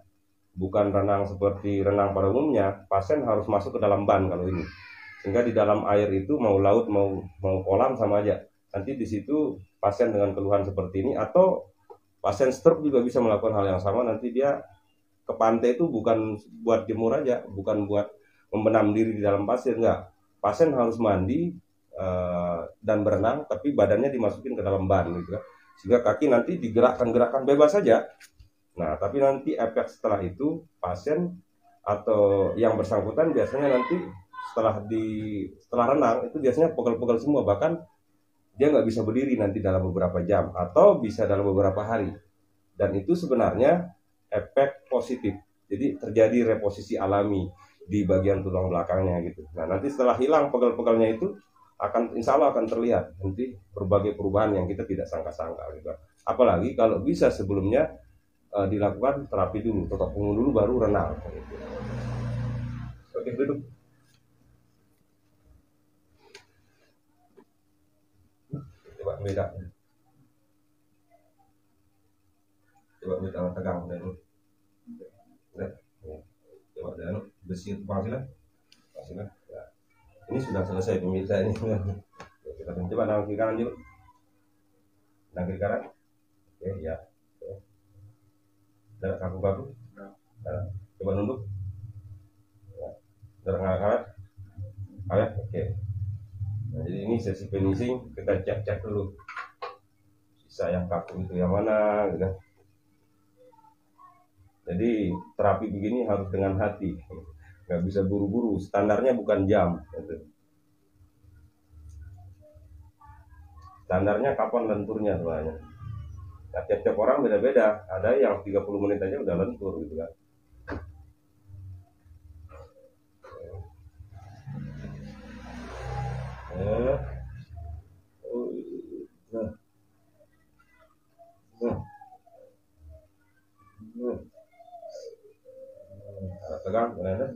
bukan renang seperti renang pada umumnya. Pasien harus masuk ke dalam ban kalau ini. Sehingga di dalam air itu mau laut mau kolam sama aja. Nanti di situ pasien dengan keluhan seperti ini atau pasien stroke juga bisa melakukan hal yang sama. Nanti dia ke pantai itu bukan buat jemur aja, bukan buat membenam diri di dalam pasir, enggak. Pasien harus mandi dan berenang, tapi badannya dimasukin ke dalam ban gitu kan. Sehingga kaki nanti digerakkan bebas saja. Nah, tapi nanti efek setelah itu pasien atau yang bersangkutan biasanya nanti setelah renang itu biasanya pegel-pegel semua, bahkan dia nggak bisa berdiri nanti dalam beberapa jam atau bisa dalam beberapa hari. Dan itu sebenarnya efek positif. Jadi terjadi reposisi alami di bagian tulang belakangnya gitu. Nah, nanti setelah hilang pegel-pegelnya itu insya Allah akan terlihat nanti berbagai perubahan yang kita tidak sangka-sangka gitu. Apalagi kalau bisa sebelumnya dilakukan terapi dulu, totok punggung dulu baru renang gitu. Oke, duduk. Coba beda. Coba beda tegang dan coba dan besi pasirlah. Ya. Ini sudah selesai pemirsa ini. Kita coba nang kiri kanan dulu. Nang kiri kanan. Oke, ya. Dari kaku-kaku. Coba nunduk. Ya. Dari kanan. Oke. Oke. Nah, jadi ini sesi finishing, kita cek dulu sisa yang kaku itu yang mana gitu. Jadi terapi begini harus dengan hati, nggak bisa buru-buru, standarnya bukan jam gitu. Standarnya kapan lenturnya soalnya. Nah, tiap-tiap orang beda-beda, ada yang 30 menit aja udah lentur gitu kan. Tegang, mana?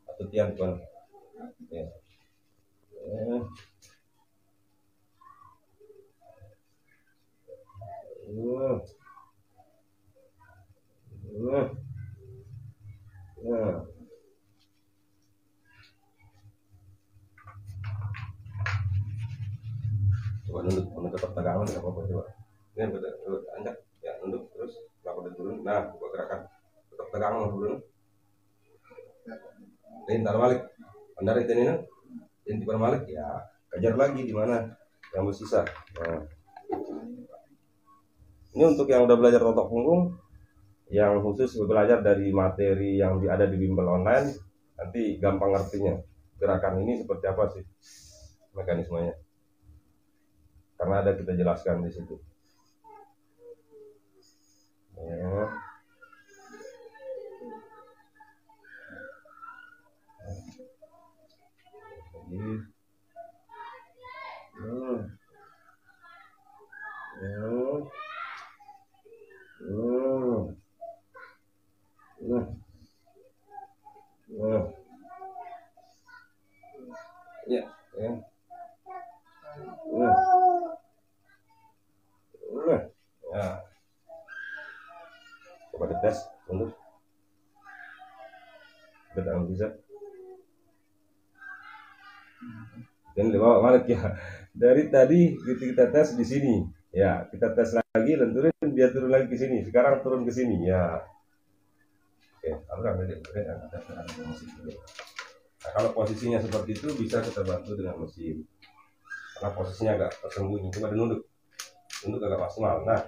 Atau tiang tuan. Ya. Coba nunduk tetap tegangan tidak apa-apa coba. Ini betul angkat ya nunduk terus lakukan turun. Nah, coba gerakan tetap tegangan dulu. Ini taruh balik. Andar itu ini yang balik ya kejar lagi di mana yang bersisa. Nah. Ini untuk yang udah belajar totok punggung, yang khusus belajar dari materi yang ada di bimbel online, nanti gampang ngertinya. Gerakan ini seperti apa sih mekanismenya? Karena ada kita jelaskan di situ. Ya. Coba dites untuk kita bisa. Dan dibawa balik ya. Dari tadi kita tes di sini, ya kita tes lagi, lenturin dia turun lagi ke sini. Sekarang turun ke sini, ya. Oke, nah, kalau posisinya seperti itu bisa kita bantu dengan mesin. Karena posisinya agak tersembunyi, coba nunduk agak maksimal. Nah,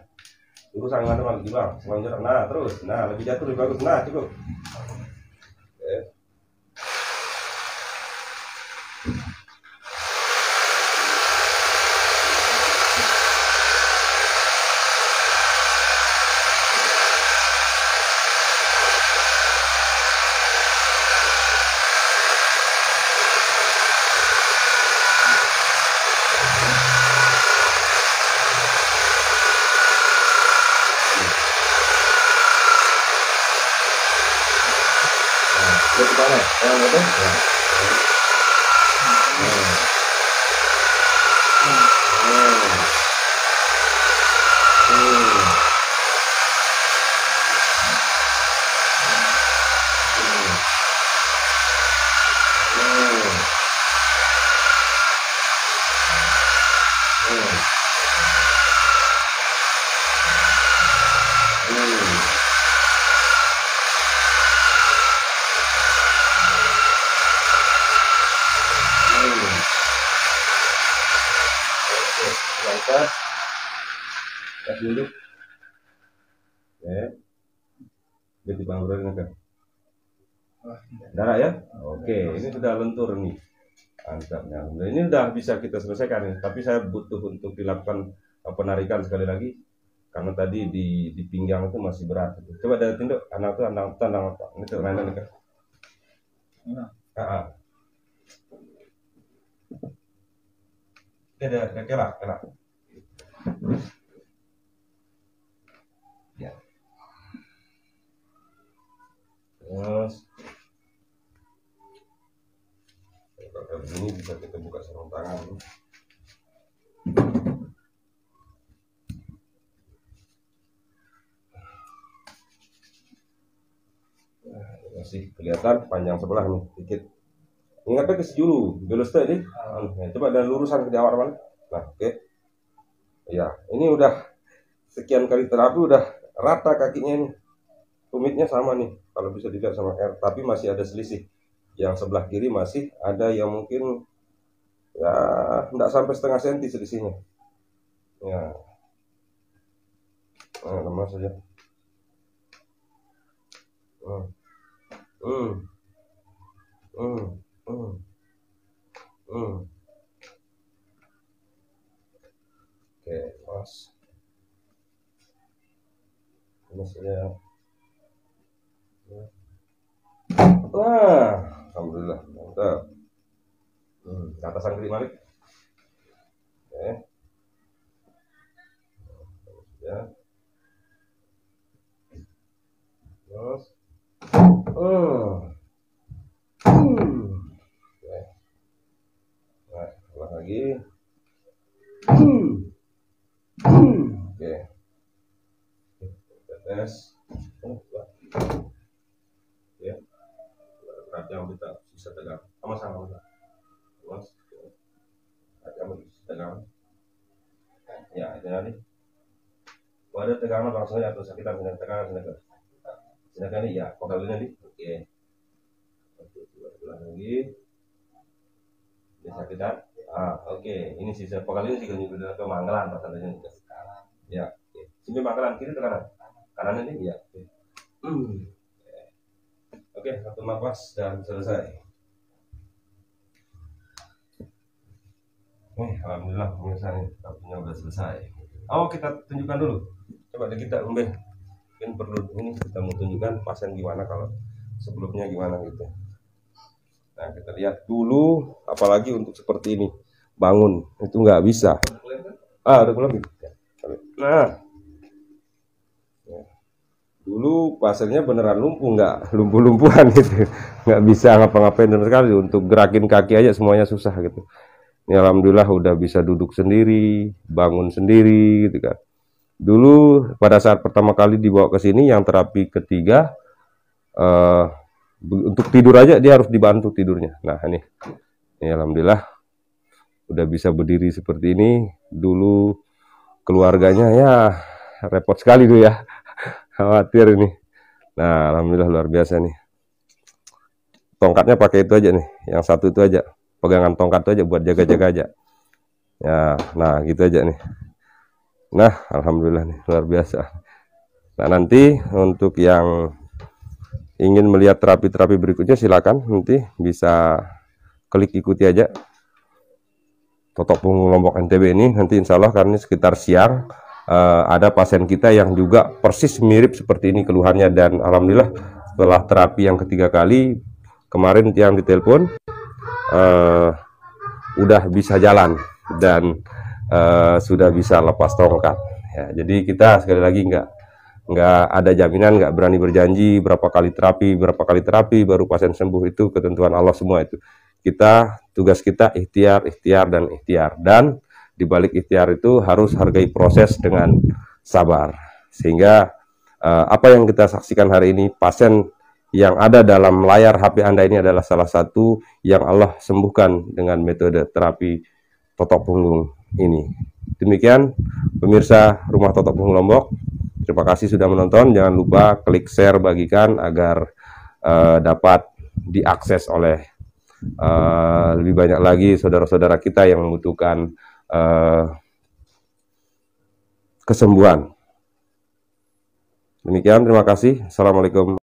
lurus tangan teman lagi bang, selanjutnya. Nah terus, nah lebih jatuh lebih bagus. Nah cukup. Oke. Lihat ke mana? Yang itu? Ya. Langkah, tes dulu. Oke. Jadi bang kan. Darah ya? Oke, ini sudah lentur nih. Mantapnya. Nah, ini sudah bisa kita selesaikan nih. Tapi saya butuh untuk dilakukan penarikan sekali lagi. Karena tadi di pinggang itu masih berat. Coba dari tinduk, anak itu tandang apa? Ini tuh mainan kan? Oke, kela. Ya. Terus kalau begini bisa kita buka sarung tangan. Masih kelihatan panjang sebelah nih dikit. Ingatnya ke sejulu, jurus tadi. Coba dan lurusan ke awal balik. Nah, oke. Ya, ini udah sekian kali terapi udah rata kakinya ini. Tumitnya sama nih, kalau bisa dilihat sama R, tapi masih ada selisih. Yang sebelah kiri masih ada yang mungkin ya enggak sampai setengah senti selisihnya. Ya. Nah, lemas saja. Oke, mas. Lemas saja. Wah, alhamdulillah, mantap. Ke atasan kiri balik. Oke. Ya. Terus. Oke. Nah, ulang lagi. Oke. Kita tes. Ya. Yang kita bisa tegang. Sama-sama. Terus. Yang bisa tegang. Ya, itu nanti. Wadah tegangan langsung atau sakitan dengan tegangan silakan nih ya, pokoknya nanti. Oke. Ulang lagi. Ini sakitan. Oke. Ini sisa pokoknya ini sih kalau ke manggalan pasalnya. Ya. Sini manggalan kiri tekanan. Kanan ini ya. Oke, satu nafas dan selesai. Alhamdulillah pemirsa ini tapinya udah selesai. Kita tunjukkan dulu. Coba deh kita mungkin perlu ini kita mau tunjukkan pasien gimana kalau sebelumnya gimana gitu. Nah kita lihat dulu, apalagi untuk seperti ini bangun itu nggak bisa. Udah pulang gitu. Nah, dulu pasiennya beneran lumpuh, nggak lumpuh-lumpuhan gitu, nggak bisa ngapa-ngapain sama sekali. Untuk gerakin kaki aja semuanya susah gitu. Ini alhamdulillah udah bisa duduk sendiri, bangun sendiri gitu kan. Dulu pada saat pertama kali dibawa ke sini yang terapi ketiga, untuk tidur aja dia harus dibantu tidurnya. Nah ini alhamdulillah udah bisa berdiri seperti ini. Dulu keluarganya ya repot sekali tuh ya, khawatir ini. Nah, alhamdulillah luar biasa nih. Tongkatnya pakai itu aja nih, yang satu itu aja, pegangan tongkat itu aja buat jaga-jaga aja. Ya, nah gitu aja nih. Nah, alhamdulillah nih luar biasa. Nah, nanti untuk yang ingin melihat terapi-terapi berikutnya silakan nanti bisa klik ikuti aja Totok Punggung Lombok NTB ini. Nanti insya Allah karena sekitar siang ada pasien kita yang juga persis mirip seperti ini keluhannya, dan alhamdulillah setelah terapi yang ketiga kali kemarin yang ditelepon udah bisa jalan dan sudah bisa lepas tongkat ya. Jadi kita sekali lagi nggak ada jaminan, nggak berani berjanji berapa kali terapi baru pasien sembuh, itu ketentuan Allah semua. Itu kita, tugas kita ikhtiar dan di balik ikhtiar itu harus hargai proses dengan sabar, sehingga apa yang kita saksikan hari ini, pasien yang ada dalam layar HP Anda ini adalah salah satu yang Allah sembuhkan dengan metode terapi totok punggung ini. Demikian pemirsa Rumah Totok Punggung Lombok, terima kasih sudah menonton. Jangan lupa klik share, bagikan agar dapat diakses oleh lebih banyak lagi saudara-saudara kita yang membutuhkan kesembuhan. Demikian, terima kasih. Assalamualaikum.